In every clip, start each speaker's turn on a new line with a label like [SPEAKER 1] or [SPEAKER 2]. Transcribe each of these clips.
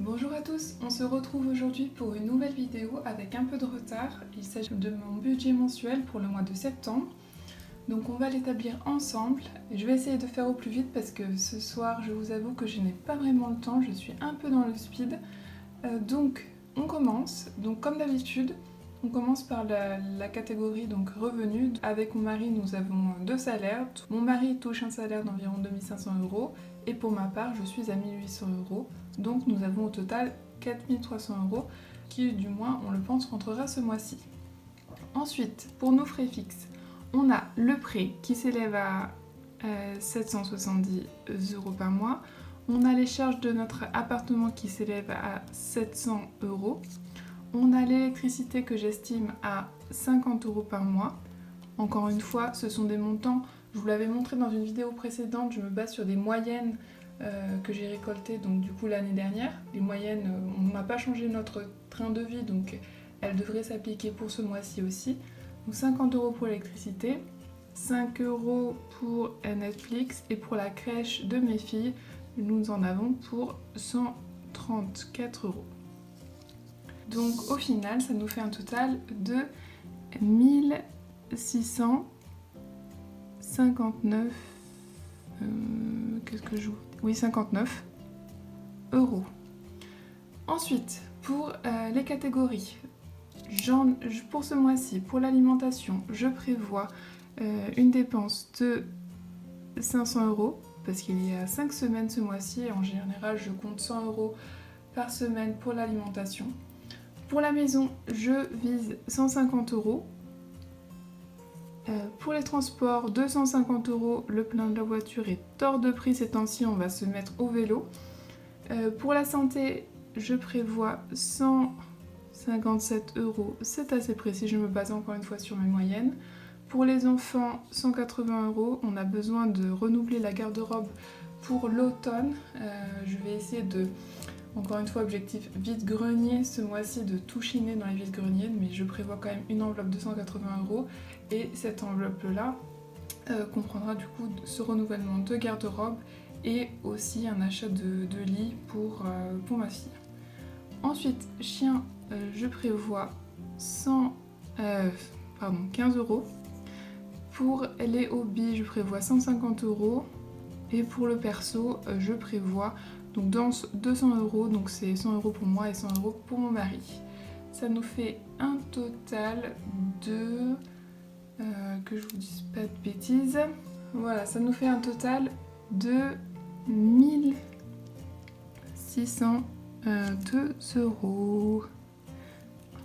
[SPEAKER 1] Bonjour à tous, on se retrouve aujourd'hui pour une nouvelle vidéo avec un peu de retard. Il s'agit de mon budget mensuel pour le mois de septembre. Donc on va l'établir ensemble. Je vais essayer de faire au plus vite parce que ce soir, je vous avoue que je n'ai pas vraiment le temps, je suis un peu dans le speed. Donc on commence. Donc comme d'habitude, on commence par la catégorie donc revenus. Avec mon mari, nous avons deux salaires. Mon mari touche un salaire d'environ 2500 € et pour ma part, je suis à 1800 €. Donc nous avons au total 4300 € qui, du moins, on le pense, rentrera ce mois-ci. Ensuite, pour nos frais fixes, on a le prêt qui s'élève à 770 € par mois. On a les charges de notre appartement qui s'élèvent à 700 €. On a l'électricité que j'estime à 50 € par mois. Encore une fois, ce sont des montants, je vous l'avais montré dans une vidéo précédente, je me base sur des moyennes que j'ai récoltées donc, du coup l'année dernière. Les moyennes, on n'a pas changé notre train de vie, donc elles devraient s'appliquer pour ce mois-ci aussi. Donc 50 € pour l'électricité, 5 € pour Netflix et pour la crèche de mes filles, nous en avons pour 134 €. Donc au final, ça nous fait un total de 1659 59 €. Ensuite, pour les catégories, pour ce mois-ci, pour l'alimentation, je prévois une dépense de 500 € parce qu'il y a 5 semaines ce mois-ci et en général, je compte 100 € par semaine pour l'alimentation. Pour la maison, je vise 150 €. Pour les transports, 250 €. Le plein de la voiture est hors de prix ces temps-ci, on va se mettre au vélo. Pour la santé, je prévois 157 €. C'est assez précis, je me base encore une fois sur mes moyennes. Pour les enfants, 180 €. On a besoin de renouveler la garde-robe pour l'automne. Je vais essayer de... Encore une fois, objectif vide-grenier ce mois-ci, de tout chiner dans les vides-greniers, mais je prévois quand même une enveloppe de 180 € et cette enveloppe-là comprendra du coup ce renouvellement de garde-robe et aussi un achat de lit pour ma fille. Ensuite, chien, je prévois 15 €. Pour les hobbies, je prévois 150 € et pour le perso, je prévois donc dans 200 €, donc c'est 100 € pour moi et 100 € pour mon mari. Ça nous fait un total de... que je vous dise pas de bêtises. Voilà, ça nous fait un total de 1602 €.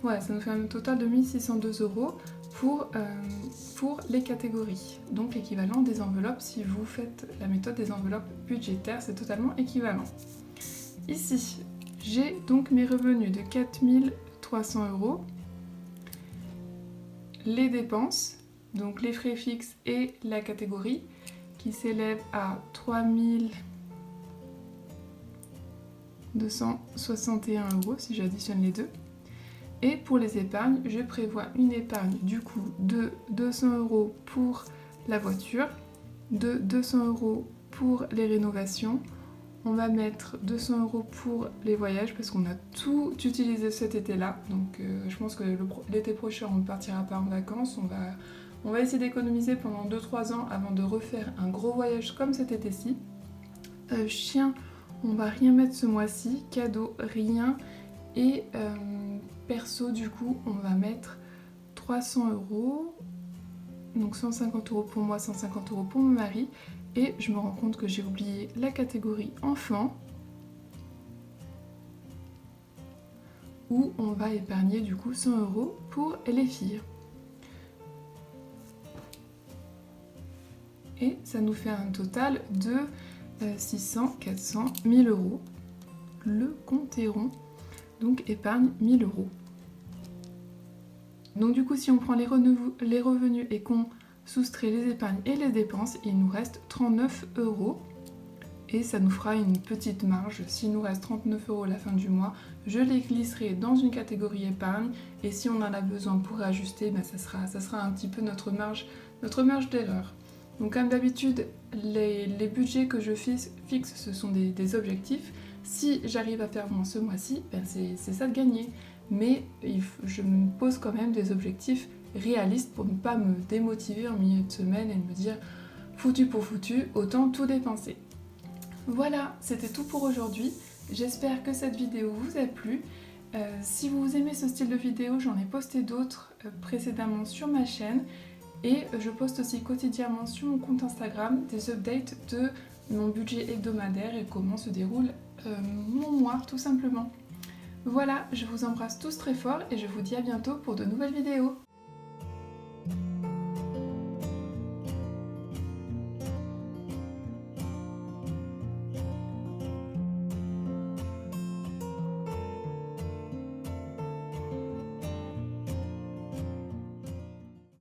[SPEAKER 1] Voilà, ça nous fait un total de 1602 € pour les catégories. Donc l'équivalent des enveloppes, si vous faites la méthode des enveloppes budgétaires, c'est totalement équivalent. Ici, j'ai donc mes revenus de 4300 €. Les dépenses, donc les frais fixes et la catégorie, qui s'élèvent à 3261 € si j'additionne les deux. Et pour les épargnes, je prévois une épargne du coup de 200 € pour la voiture, de 200 € pour les rénovations. On va mettre 200 € pour les voyages parce qu'on a tout utilisé cet été-là. Donc je pense que l'été prochain, on ne partira pas en vacances. On va essayer d'économiser pendant 2-3 ans avant de refaire un gros voyage comme cet été-ci. Chien, on va rien mettre ce mois-ci. Cadeau, rien. Et perso, du coup, on va mettre 300 €. Donc 150 € pour moi, 150 € pour mon mari. Et je me rends compte que j'ai oublié la catégorie enfant, où on va épargner du coup 100 € pour les filles. Et ça nous fait un total de 600, 400, 1000 €. Le compte est rond, donc épargne 1000 €. Donc du coup, si on prend les revenus et qu'on soustrait les épargnes et les dépenses, il nous reste 39 €. Et ça nous fera une petite marge. S'il nous reste 39 € à la fin du mois, je les glisserai dans une catégorie épargne. Et si on en a besoin pour ajuster, ça sera un petit peu notre marge d'erreur. Donc comme d'habitude, les budgets que je fixe, ce sont des objectifs. Si j'arrive à faire moins ce mois-ci, ben c'est ça de gagner. Mais je me pose quand même des objectifs réalistes pour ne pas me démotiver en milieu de semaine et me dire foutu pour foutu, autant tout dépenser. Voilà, c'était tout pour aujourd'hui. J'espère que cette vidéo vous a plu. Si vous aimez ce style de vidéo, j'en ai posté d'autres précédemment sur ma chaîne. Et je poste aussi quotidiennement sur mon compte Instagram des updates de mon budget hebdomadaire et comment se déroule mon mois tout simplement. Voilà, je vous embrasse tous très fort et je vous dis à bientôt pour de nouvelles vidéos.